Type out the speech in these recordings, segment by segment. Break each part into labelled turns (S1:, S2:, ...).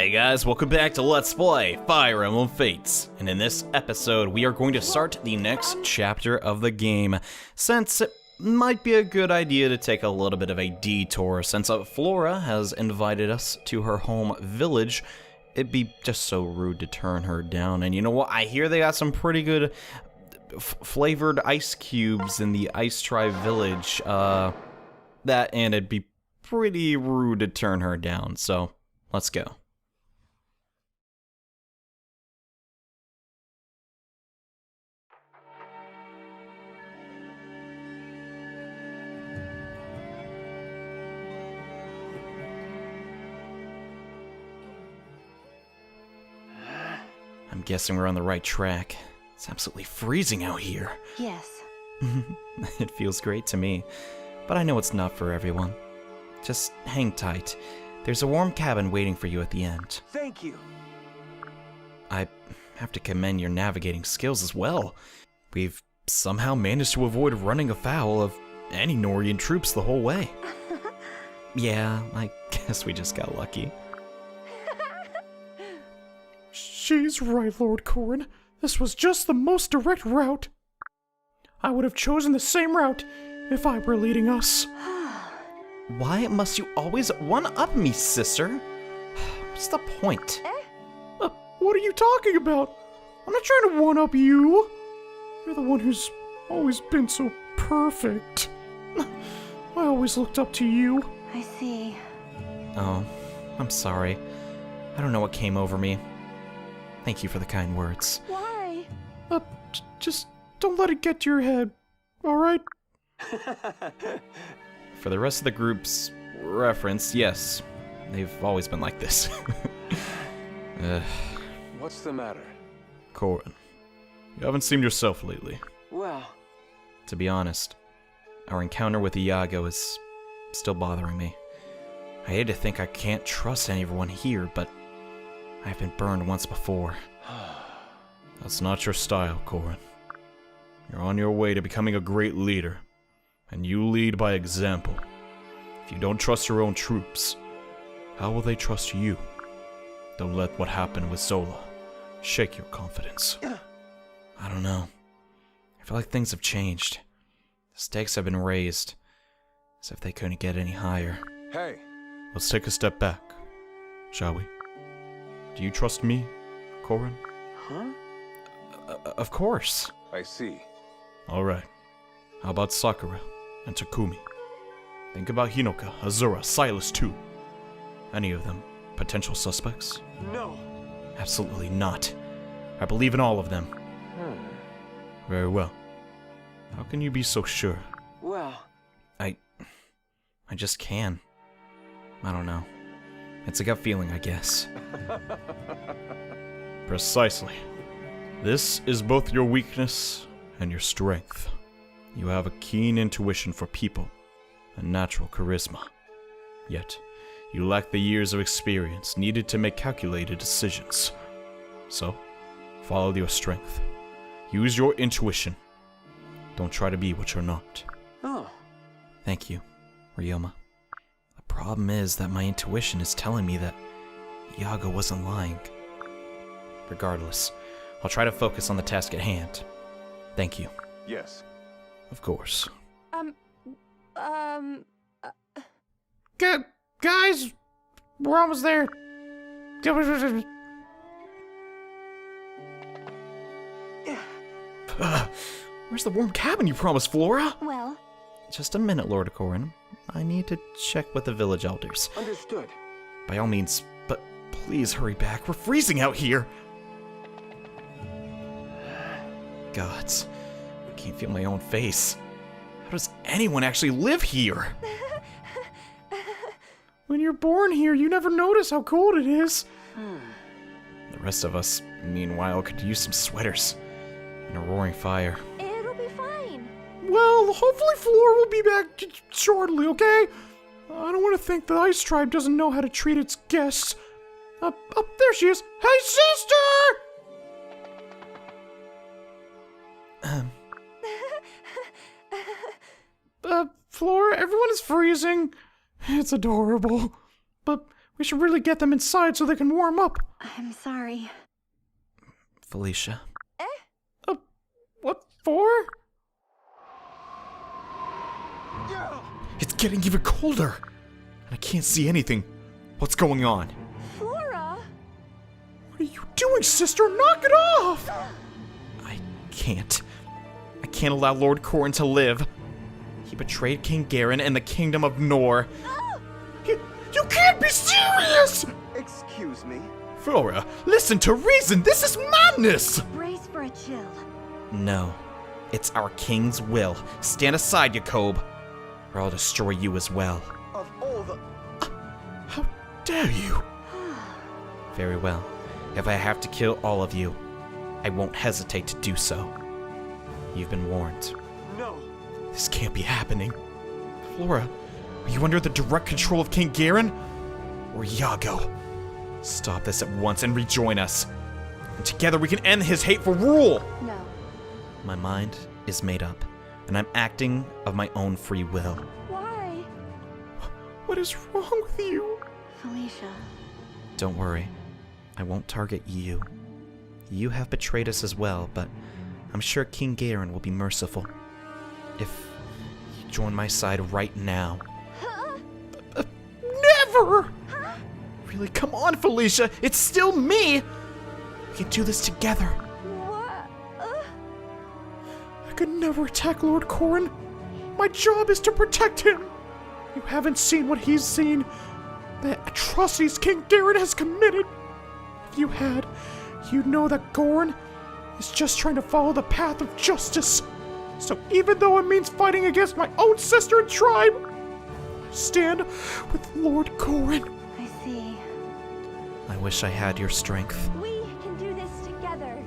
S1: Hey guys, welcome back to Let's Play Fire Emblem Fates. And in this episode, we are going to start the next chapter of the game, since it might be a good idea to take a little bit of a detour, since Flora has invited us to her home village. It'd be just so rude to turn her down. And you know what? I hear they got some pretty good flavored ice cubes in the Ice Tribe village. And it'd be pretty rude to turn her down, so let's go. I'm guessing we're on the right track. It's absolutely freezing out here.
S2: Yes.
S1: It feels great to me, but I know it's not for everyone. Just hang tight. There's a warm cabin waiting for you at the end.
S3: Thank you.
S1: I have to commend your navigating skills as well. We've somehow managed to avoid running afoul of any Norian troops the whole way. Yeah, I guess we just got lucky.
S4: She's right, Lord Corrin. This was just the most direct route. I would have chosen the same route if I were leading us.
S1: Why must you always one-up me, sister? What's the point?
S4: What are you talking about? I'm not trying to one-up you. You're the one who's always been so perfect. I always looked up to you.
S2: I see.
S1: Oh, I'm sorry. I don't know what came over me. Thank you for the kind words.
S2: Why?
S4: Just don't let it get to your head, alright?
S1: For the rest of the group's reference, yes, they've always been like this.
S3: What's the matter?
S4: Corrin, you haven't seemed yourself lately.
S3: Well,
S1: To be honest, our encounter with Iago is still bothering me. I hate to think I can't trust anyone here, but I've been burned once before.
S4: That's not your style, Corrin. You're on your way to becoming a great leader, and you lead by example. If you don't trust your own troops, how will they trust you? Don't let what happened with Zola shake your confidence.
S1: I don't know. I feel like things have changed. The stakes have been raised, as if they couldn't get any higher.
S3: hey,
S4: Let's take a step back, shall we? Do you trust me, Corrin?
S3: huh?
S1: Of course.
S3: I see.
S4: Alright. How about Sakura and Takumi? Think about Hinoka, Azura, Silas too. Any of them potential suspects?
S3: No.
S1: Absolutely not. I believe in all of them.
S4: Very well. How can you be so sure?
S3: Well,
S1: I just can. I don't know. It's a gut feeling, I guess.
S4: Precisely. This is both your weakness and your strength. You have a keen intuition for people and natural charisma. Yet, you lack the years of experience needed to make calculated decisions. So, follow your strength. Use your intuition. Don't try to be what you're not.
S3: oh,
S1: Thank you, Ryoma. The problem is that my intuition is telling me that Iago wasn't lying. Regardless, I'll try to focus on the task at hand. Thank you.
S3: yes.
S4: Of course.
S5: Guys, we're almost there.
S1: Where's the warm cabin you promised, Flora?
S2: Well,
S1: Just a minute, Lord Corrin. I need to check with the village elders.
S3: Understood.
S1: By all means, but please hurry back. We're freezing out here. Gods, I can't feel my own face. How does anyone actually live here?
S5: When you're born here, you never notice how cold it is.
S1: The rest of us, meanwhile, could use some sweaters and a roaring fire.
S2: it'll be fine.
S5: Well, hopefully Flora will be back shortly, okay? I don't want to think the Ice Tribe doesn't know how to treat its guests. There she is. Hey, sister! Flora, everyone is freezing. It's adorable. But We should really get them inside so they can warm up.
S2: I'm sorry.
S1: Felicia.
S5: What for?
S4: It's getting even colder, and I can't see anything. What's going on?
S2: Flora!
S5: What are you doing, sister? Knock it off!
S4: I can't allow Lord Corrin to live. He betrayed King Garen and the Kingdom of Nor.
S5: You can't be serious!
S3: Excuse me?
S4: Flora, listen to reason. This is madness!
S2: Brace for a chill.
S1: No. It's our king's will. Stand aside, Jacob, or I'll destroy you as well.
S3: Of all the...
S4: How dare you?
S1: Very well. If I have to kill all of you, I won't hesitate to do so. You've been warned.
S3: No.
S4: This can't be happening. Flora, are you under the direct control of King Garen? Or Iago? Stop this at once and rejoin us. And together we can end his hateful rule!
S2: No.
S1: My mind is made up, and I'm acting of my own free will.
S2: Why?
S5: What is wrong with you?
S2: Felicia.
S1: Don't worry. I won't target you. You have betrayed us as well, but I'm sure King Garen will be merciful. If you join my side right now.
S5: Never!
S4: Really, come on, Felicia. It's still me. We can do this together.
S2: What?
S5: I could never attack Lord Corrin. My job is to protect him. You haven't seen what he's seen. The atrocities King Garen has committed. If you had, you'd know that Gorin is just trying to follow the path of justice. So even though it means fighting against my own sister and tribe, I stand with Lord Gorin.
S2: I see.
S1: I wish I had your strength.
S2: We can do this together.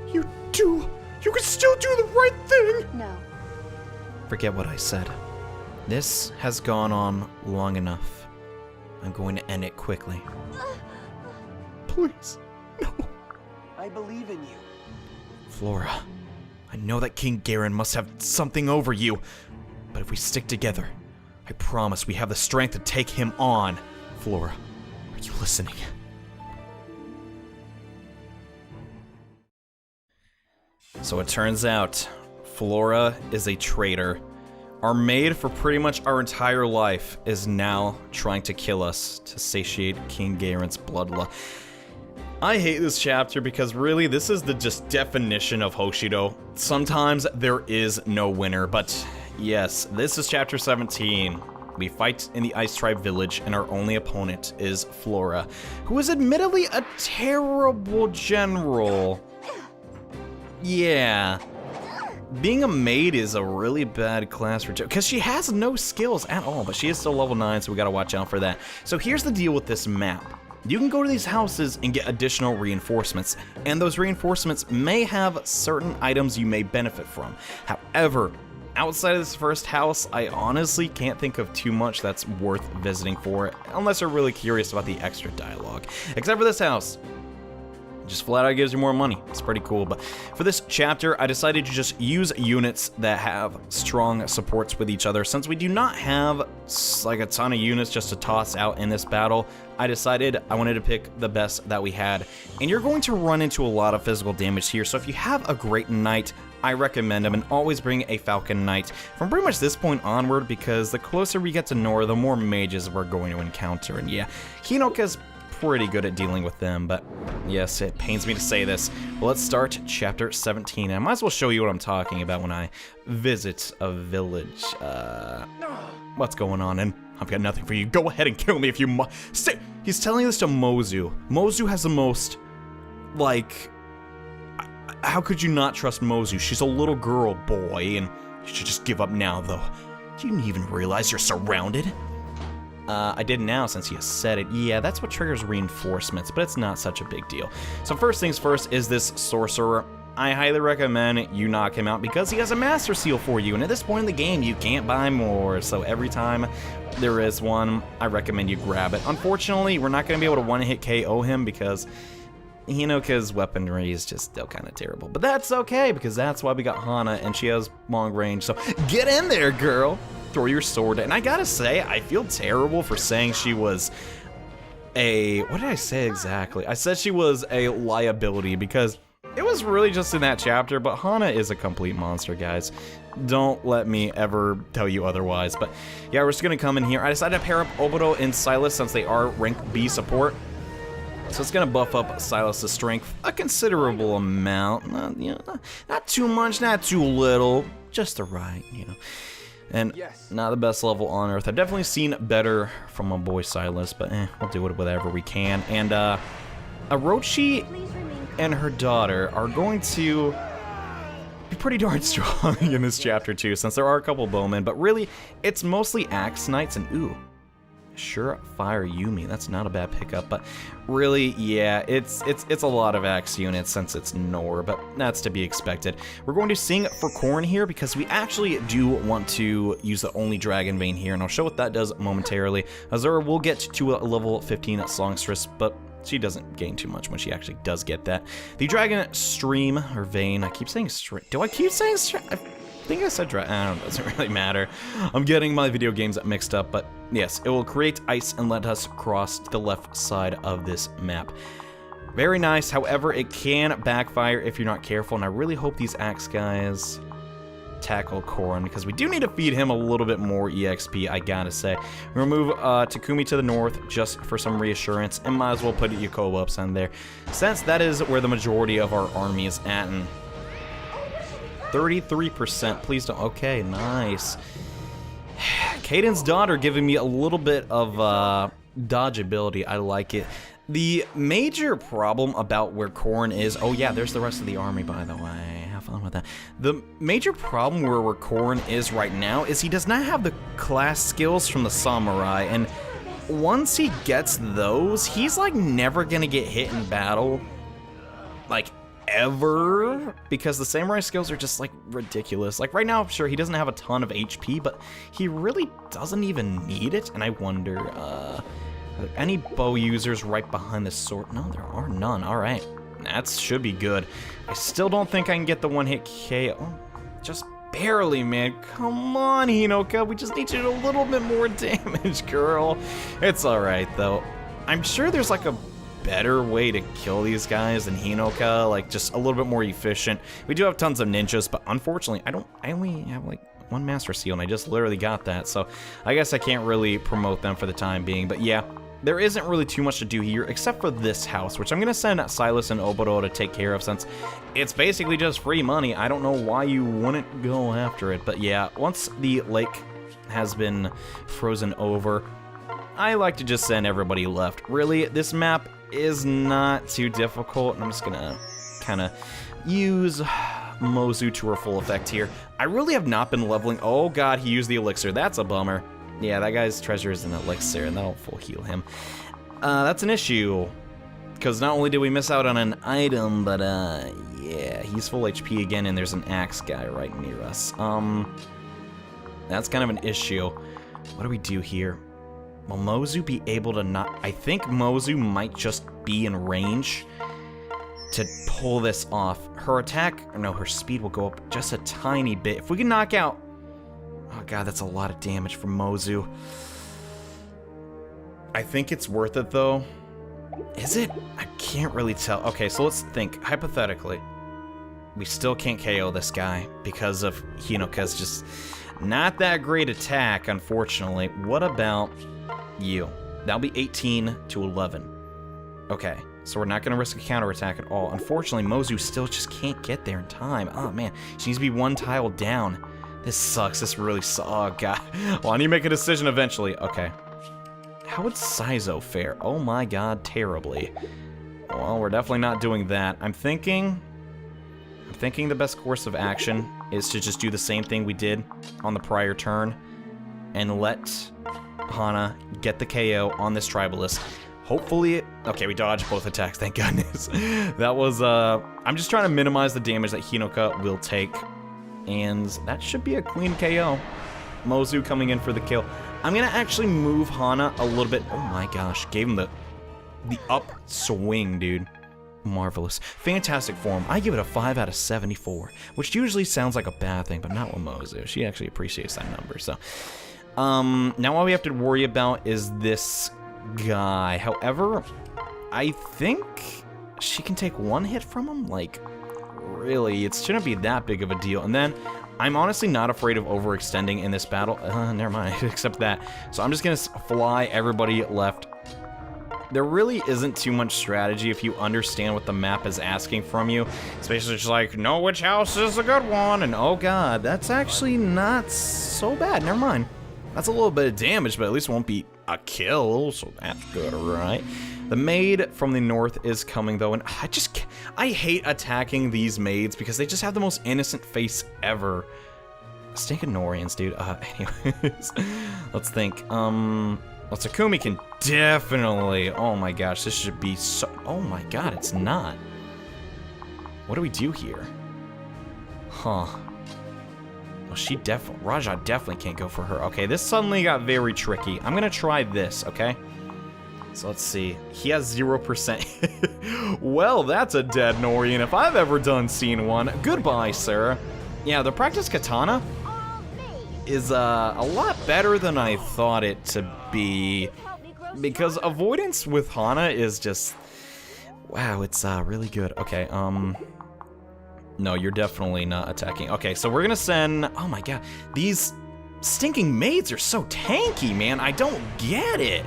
S5: You do. You can still do the right thing.
S2: No.
S1: Forget what I said. This has gone on long enough. I'm going to end it quickly.
S5: Please, no.
S3: I believe in you.
S1: Flora, I know that King Garen must have something over you, but if we stick together, I promise we have the strength to take him on. Flora, are you listening? So it turns out, Flora is a traitor. Our maid for pretty much our entire life is now trying to kill us to satiate King Garen's bloodlust. I hate this chapter because really this is the just definition of Hoshido. Sometimes there is no winner, but yes, this is chapter 17. We fight in the Ice Tribe village and our only opponent is Flora, who is admittedly a terrible general. Yeah. Being a maid is a really bad class for because she has no skills at all, but she is still level 9, so we gotta watch out for that. So here's the deal with this map. You can go to these houses and get additional reinforcements, and those reinforcements may have certain items you may benefit from. However, outside of this first house, I honestly can't think of too much that's worth visiting for, unless you're really curious about the extra dialogue. Except for this house. Just flat out gives you more money. It's pretty cool, but for this chapter, I decided to just use units that have strong supports with each other. Since we do not have like a ton of units just to toss out in this battle, I decided I wanted to pick the best that we had. And you're going to run into a lot of physical damage here, so if you have a great knight, I recommend them, and always bring a Falcon Knight from pretty much this point onward, because the closer we get to Nor, the more mages we're going to encounter. And yeah, Hinoka's pretty good at dealing with them, but yes, it pains me to say this. Well, let's start chapter 17. I might as well show you what I'm talking about when I visit a village. What's going on? And I've got nothing for you. Go ahead and kill me if you must. He's telling this to Mozu. Mozu has the most, like, how could you not trust Mozu? She's a little girl, boy, and you should just give up now, though. Do you even realize you're surrounded? I did now since you said it. Yeah, that's what triggers reinforcements, but it's not such a big deal. So first things first is this sorcerer. I highly recommend you knock him out because he has a master seal for you, and at this point in the game, you can't buy more. So every time there is one, I recommend you grab it. Unfortunately, we're not going to be able to one-hit KO him because Hinoka's weaponry is just still kind of terrible. But that's okay, because that's why we got Hana, and she has long range. So get in there, girl. Throw your sword. And I gotta say, I feel terrible for saying she was what did I say exactly? I said she was a liability because it was really just in that chapter, but Hana is a complete monster, guys. Don't let me ever tell you otherwise. But yeah, we're just gonna come in here. I decided to pair up Obito and Silas since they are rank B support. So it's gonna buff up Silas's strength a considerable amount. Not too much, not too little, just the right, And not the best level on Earth. I've definitely seen better from my boy Silas, but we'll do it whatever we can. And Orochi and her daughter are going to be pretty darn strong in this chapter too, since there are a couple bowmen, but really, it's mostly Axe Knights and Fire Yumi. That's not a bad pickup, but really, yeah, it's a lot of Axe units since it's Nor, but that's to be expected. We're going to sing for Corrin here because we actually do want to use the only Dragon Vein here, and I'll show what that does momentarily. Azura will get to a level 15 Songstress, but she doesn't gain too much when she actually does get that. The Dragon Stream, or Vein, I keep saying Stream. Do I keep saying Stream? I think I said Dragon. I don't know, it doesn't really matter. I'm getting my video games mixed up, but yes, it will create ice and let us cross to the left side of this map. Very nice, however, it can backfire if you're not careful, and I really hope these Axe guys tackle Corrin, because we do need to feed him a little bit more EXP, I gotta say. We'll move Takumi to the north just for some reassurance, and might as well put Yakoba up on there, since that is where the majority of our army is at, and 33%, please don't, okay, nice. Kaiden's daughter giving me a little bit of dodge ability, I like it. The major problem about where Corrin is, oh yeah, there's the rest of the army, by the way. Have fun with that. The major problem where Corrin is right now is he does not have the class skills from the samurai, and once he gets those, he's like never gonna get hit in battle, like ever, because the samurai skills are just like ridiculous. Like right now, sure, he doesn't have a ton of HP, but he really doesn't even need it, and I wonder, are there any bow users right behind the sword? No, there are none. All right, that should be good. I still don't think I can get the one-hit KO. Just barely, man. Come on, Hinoka. We just need you to do a little bit more damage, girl. It's all right, though. I'm sure there's like a better way to kill these guys than Hinoka, like just a little bit more efficient. We do have tons of ninjas, but unfortunately, I only have like one Master Seal, and I just literally got that, so I guess I can't really promote them for the time being, but yeah. There isn't really too much to do here, except for this house, which I'm going to send Silas and Obito to take care of, since it's basically just free money. I don't know why you wouldn't go after it, but yeah, once the lake has been frozen over, I like to just send everybody left. Really, this map is not too difficult, and I'm just going to kind of use Mozu to her full effect here. I really have not been leveling. Oh god, he used the elixir. That's a bummer. Yeah, that guy's treasure is an elixir, and that'll full heal him. That's an issue, because not only did we miss out on an item, but yeah, he's full HP again, and there's an axe guy right near us. That's kind of an issue. What do we do here? Will Mozu be able to not... I think Mozu might just be in range to pull this off. Her attack, no, her speed will go up just a tiny bit. If we can knock out... Oh god, that's a lot of damage from Mozu. I think it's worth it, though. Is it? I can't really tell. Okay, so let's think. Hypothetically, we still can't KO this guy because of Hinoka's just not that great attack, unfortunately. What about you? That'll be 18 to 11. Okay, so we're not going to risk a counterattack at all. Unfortunately, Mozu still just can't get there in time. Oh, man. She needs to be one tile down. This sucks. This really sucks. Oh, God. Well, I need to make a decision eventually. Okay. How would Saizo fare? Oh, my God. Terribly. Well, we're definitely not doing that. I'm thinking the best course of action is to just do the same thing we did on the prior turn and let Hana get the KO on this Tribalist. Hopefully, okay, we dodged both attacks, thank goodness. That was, I'm just trying to minimize the damage that Hinoka will take, and that should be a clean KO. Mozu coming in for the kill. I'm gonna actually move Hana a little bit. Oh my gosh, gave him the upswing, dude. Marvelous. Fantastic form. I give it a 5 out of 74, which usually sounds like a bad thing, but not with Mozu. She actually appreciates that number, so. Now all we have to worry about is this guy. However, I think she can take one hit from him. Like, really, it shouldn't be that big of a deal. And then, I'm honestly not afraid of overextending in this battle. Never mind, except that. So I'm just gonna fly everybody left. There really isn't too much strategy if you understand what the map is asking from you. It's basically just like, know which house is a good one, and oh god, that's actually not so bad. Never mind. That's a little bit of damage, but at least it won't be a kill, so that's good, right? The maid from the north is coming, though, and I hate attacking these maids because they just have the most innocent face ever. Stinking Norians, dude. Anyways, let's think. Well, Takumi can definitely... Oh my gosh, this should be so... Oh my god, it's not. What do we do here? Huh. Well, she definitely... Raja definitely can't go for her. Okay, this suddenly got very tricky. I'm gonna try this, okay? So let's see. He has 0%. Well, that's a dead Norian if I've ever seen one. Goodbye, sir. Yeah, the practice katana is a lot better than I thought it to be, because avoidance with Hana is just, wow, it's really good. Okay, no, you're definitely not attacking. Okay, so we're gonna send, oh my god, these stinking maids are so tanky, man. I don't get it.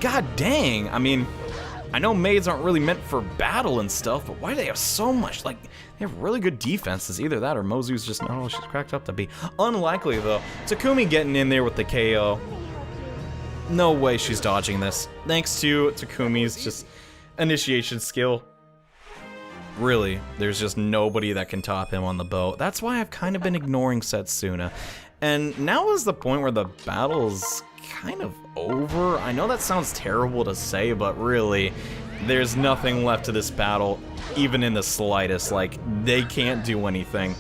S1: God dang, I mean, I know maids aren't really meant for battle and stuff, but why do they have so much, like, they have really good defenses. Either that or Mozu's just not all she's cracked up to be. Unlikely, though. Takumi getting in there with the KO. No way she's dodging this. Thanks to Takumi's just initiation skill. Really, there's just nobody that can top him on the bow. That's why I've kind of been ignoring Setsuna. And now is the point where the battle's kind of over. I know that sounds terrible to say, but really, there's nothing left to this battle, even in the slightest. Like, they can't do anything.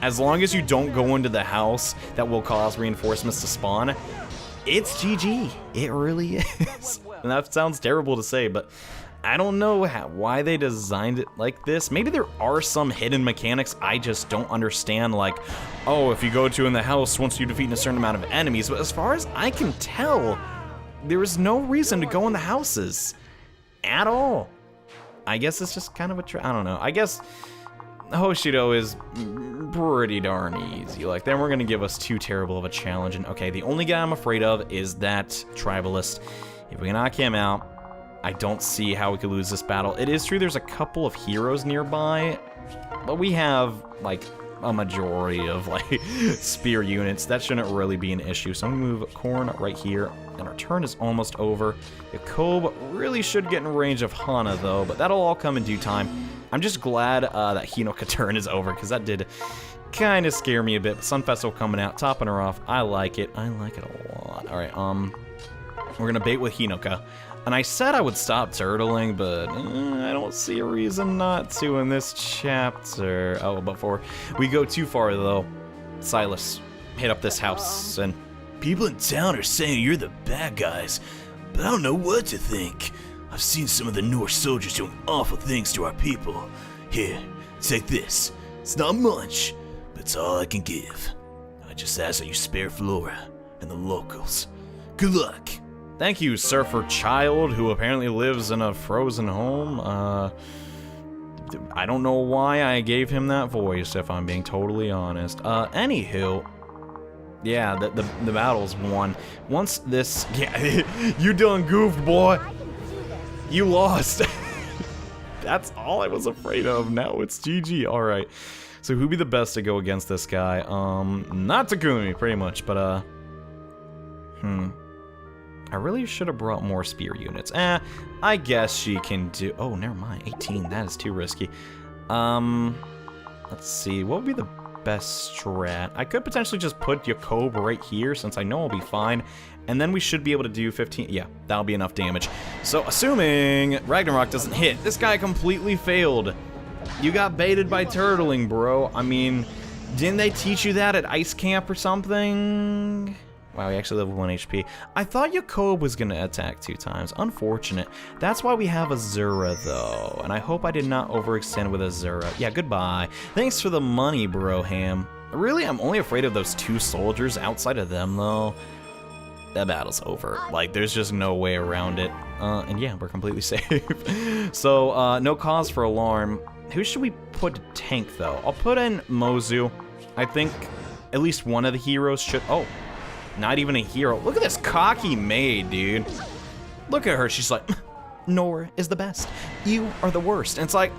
S1: As long as you don't go into the house that will cause reinforcements to spawn, it's GG. It really is. And that sounds terrible to say, but I don't know why they designed it like this. Maybe there are some hidden mechanics I just don't understand, like, oh, if you go in the house once you defeat a certain amount of enemies, but as far as I can tell, there is no reason to go in the houses at all. I guess it's just kind of I don't know. I guess Hoshido is pretty darn easy. Like, then we're gonna give us too terrible of a challenge. And okay, the only guy I'm afraid of is that Tribalist. If we can knock him out, I don't see how we could lose this battle. It is true there's a couple of heroes nearby, but we have, like, a majority of, like, spear units. That shouldn't really be an issue. So I'm gonna move Korn right here, and our turn is almost over. Yakob really should get in range of Hana, though, but that'll all come in due time. I'm just glad that Hinoka turn is over, because that did kind of scare me a bit. But Sun Festival coming out, topping her off. I like it. I like it a lot. All right, we're gonna bait with Hinoka. And I said I would stop turtling, but I don't see a reason not to in this chapter. Oh, before we go too far, though, Silas, hit up this house, and
S6: people in town are saying you're the bad guys, but I don't know what to think. I've seen some of the Norse soldiers doing awful things to our people. Here, take this. It's not much, but it's all I can give. I just ask that you spare Flora and the locals. Good luck.
S1: Thank you, Surfer Child, who apparently lives in a frozen home. I don't know why I gave him that voice, if I'm being totally honest. Anywho, yeah, the battle's won. Once this, yeah, you done goofed, boy. You lost. That's all I was afraid of. Now it's GG. All right. So who'd be the best to go against this guy? Not Takumi, pretty much, but I really should have brought more spear units. I guess she can do... Oh, never mind. 18. That is too risky. Let's see. What would be the best strat? I could potentially just put Yakob right here, since I know I'll be fine. And then we should be able to do 15... Yeah, that'll be enough damage. So, assuming Ragnarok doesn't hit, this guy completely failed. You got baited by turtling, bro. I mean, didn't they teach you that at ice camp or something? Wow, he actually leveled 1 HP. I thought Yakob was gonna attack 2 times. Unfortunate. That's why we have Azura, though. And I hope I did not overextend with Azura. Yeah, goodbye. Thanks for the money, Broham. Really, I'm only afraid of those 2 soldiers outside of them, though. that battle's over. Like, there's just no way around it. And yeah, we're completely safe. So, no cause for alarm. Who should we put to tank, though? I'll put in Mozu. I think at least one of the heroes should... Oh, not even a hero. Look at this cocky maid, dude. Look at her. She's like, Nora is the best. You are the worst. And it's like,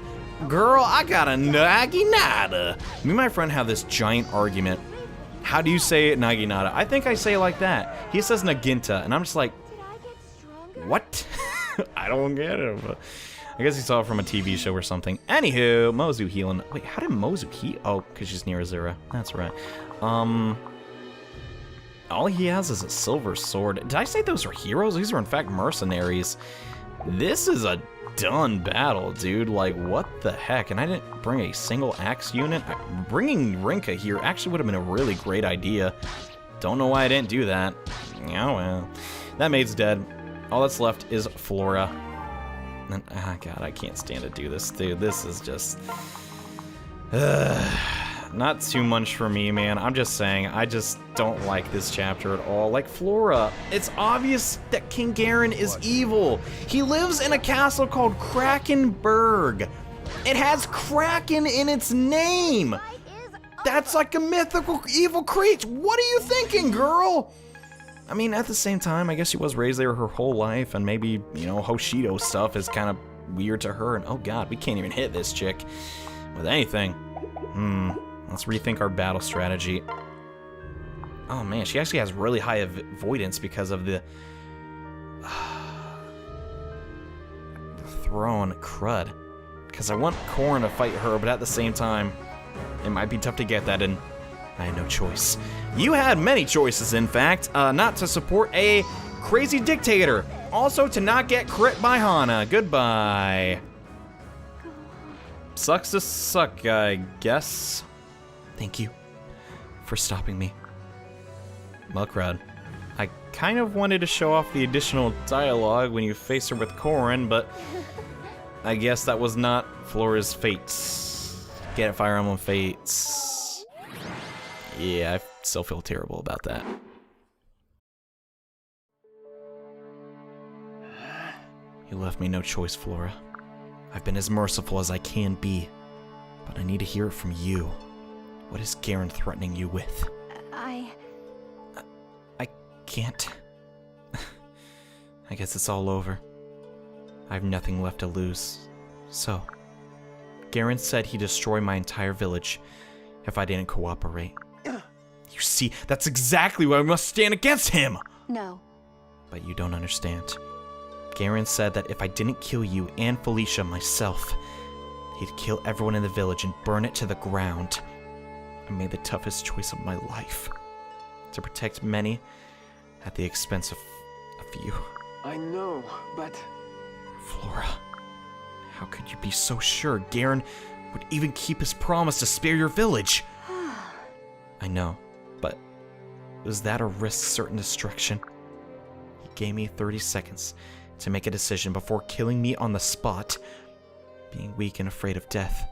S1: girl, I got a naginata. Me and my friend have this giant argument. How do you say it, naginata? I think I say it like that. He says naginta, and I'm just like, what? I don't get it. But I guess he saw it from a TV show or something. Anywho, Mozu healing. Wait, how did Mozu heal? Oh, because she's near Azura. That's right. All he has is a silver sword. Did I say those are heroes? These are in fact mercenaries. This is a done battle, dude. Like, what the heck? And I didn't bring a single axe unit. Bringing Rinka here actually would have been a really great idea. Don't know why I didn't do that. Yeah, well. That maid's dead. All that's left is Flora. And, God, I can't stand to do this, dude. This is just... not too much for me, man. I'm just saying, I just don't like this chapter at all. Like, Flora, it's obvious that King Garen is evil. He lives in a castle called Krakenberg. It has Kraken in its name. That's like a mythical evil creature. What are you thinking, girl? I mean, at the same time, I guess she was raised there her whole life, and maybe, you know, Hoshido stuff is kind of weird to her, and oh god, we can't even hit this chick with anything. Let's rethink our battle strategy. Oh man, she actually has really high avoidance because of the throne crud. Because I want Corrin to fight her, but at the same time, it might be tough to get that, and I had no choice. You had many choices, in fact. Not to support a crazy dictator. Also to not get crit by Hana. Goodbye. Sucks to suck, I guess. Thank you for stopping me. Well, crowd, I kind of wanted to show off the additional dialogue when you face her with Corrin, but I guess that was not Flora's Fates. Get it, Fire Emblem Fates. Yeah, I still feel terrible about that. You left me no choice, Flora. I've been as merciful as I can be, but I need to hear it from you. What is Garen threatening you with? I can't. I guess it's all over. I have nothing left to lose. So, Garen said he'd destroy my entire village if I didn't cooperate. You see, that's exactly why we must stand against him!
S2: No.
S1: But you don't understand. Garen said that if I didn't kill you and Felicia myself, he'd kill everyone in the village and burn it to the ground. I made the toughest choice of my life. To protect many at the expense of a few.
S3: I know, but...
S1: Flora, how could you be so sure Garen would even keep his promise to spare your village? I know, but was that a risk certain destruction? He gave me 30 seconds to make a decision before killing me on the spot. Being weak and afraid of death,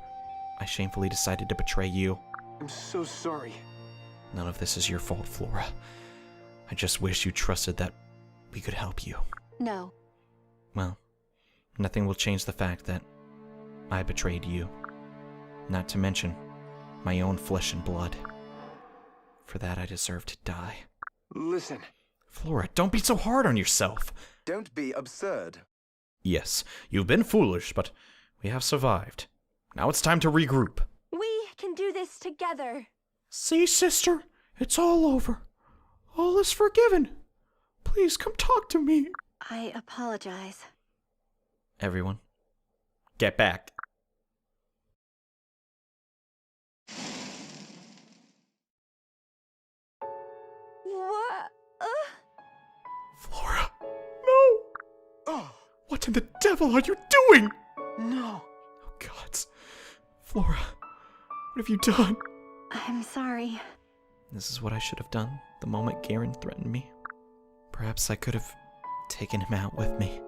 S1: I shamefully decided to betray you.
S3: I'm so sorry.
S1: None of this is your fault, Flora. I just wish you trusted that we could help you.
S2: No.
S1: Well, nothing will change the fact that I betrayed you. Not to mention my own flesh and blood. For that, I deserve to die.
S3: Listen.
S1: Flora, don't be so hard on yourself.
S3: Don't be absurd.
S1: Yes, you've been foolish, but we have survived. Now it's time to regroup.
S2: We can do this together.
S5: See, sister, it's all over. All is forgiven. Please come talk to me.
S2: I apologize.
S1: Everyone, get back.
S2: What?
S5: Flora, no!
S3: Oh,
S5: What in the devil are you doing?
S3: no.
S5: Oh, gods. Flora, what have you done?
S2: I'm sorry.
S1: This is what I should have done the moment Garen threatened me. Perhaps I could have taken him out with me.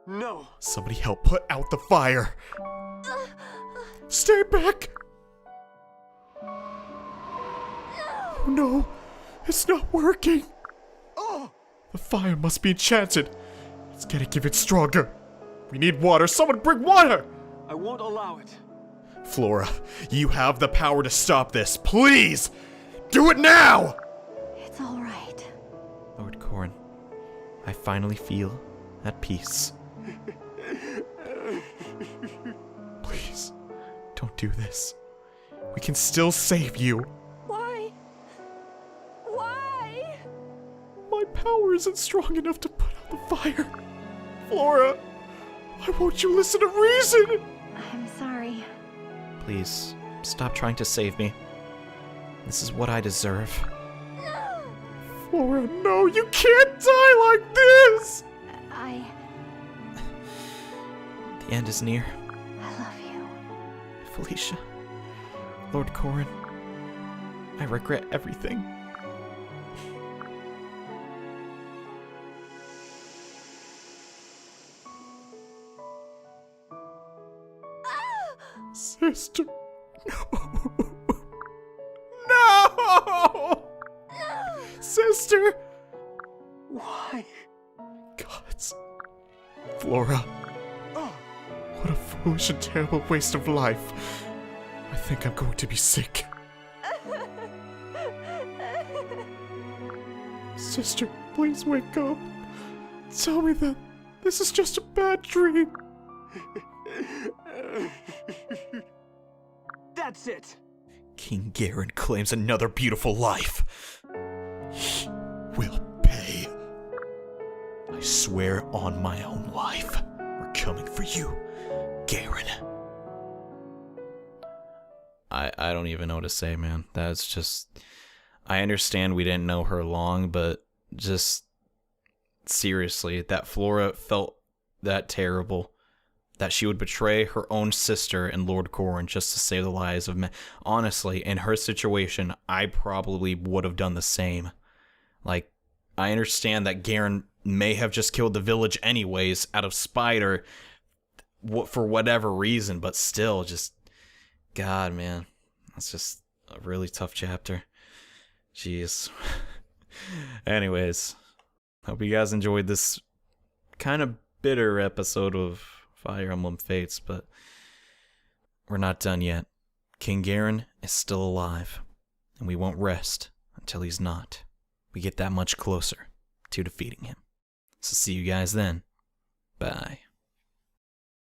S3: No.
S5: Somebody help put out the fire. Stay back. Oh no, it's not working.
S3: Oh!
S5: The fire must be enchanted. It's getting even stronger. We need water. Someone bring water!
S3: I won't allow it.
S5: Flora, you have the power to stop this. Please! Do it now!
S2: It's all right.
S1: Lord Corrin, I finally feel at peace.
S5: Please, don't do this. We can still save you.
S2: Why? Why?
S5: My power isn't strong enough to put out the fire. Flora, why won't you listen to reason?
S2: I'm sorry.
S1: Please, stop trying to save me. This is what I deserve.
S5: Flora, no, you can't die like this!
S1: The end is near.
S2: I love you.
S1: Felicia, Lord Corrin, I regret everything.
S5: Sister, no. No! Sister!
S3: Why?
S5: Gods. Flora.
S3: Oh,
S5: What a foolish and terrible waste of life. I think I'm going to be sick. Sister, please wake up. Tell me that this is just a bad dream.
S3: that's it.
S1: King Garen claims another beautiful life.
S5: He will pay.
S1: I swear on my own life, we're coming for you, Garen. I don't even know what to say, man. That's just... I understand we didn't know her long, but just... seriously, that Flora felt that terrible. That she would betray her own sister and Lord Corrin just to save the lives of men. Honestly, in her situation, I probably would have done the same. Like, I understand that Garen may have just killed the village anyways out of spite or for whatever reason, but still, just... God, man. That's just a really tough chapter. Jeez. Anyways, hope you guys enjoyed this kind of bitter episode of Fire Emblem Fates, but we're not done yet. King Garen is still alive, and we won't rest until he's not. We get that much closer to defeating him. So see you guys then. Bye.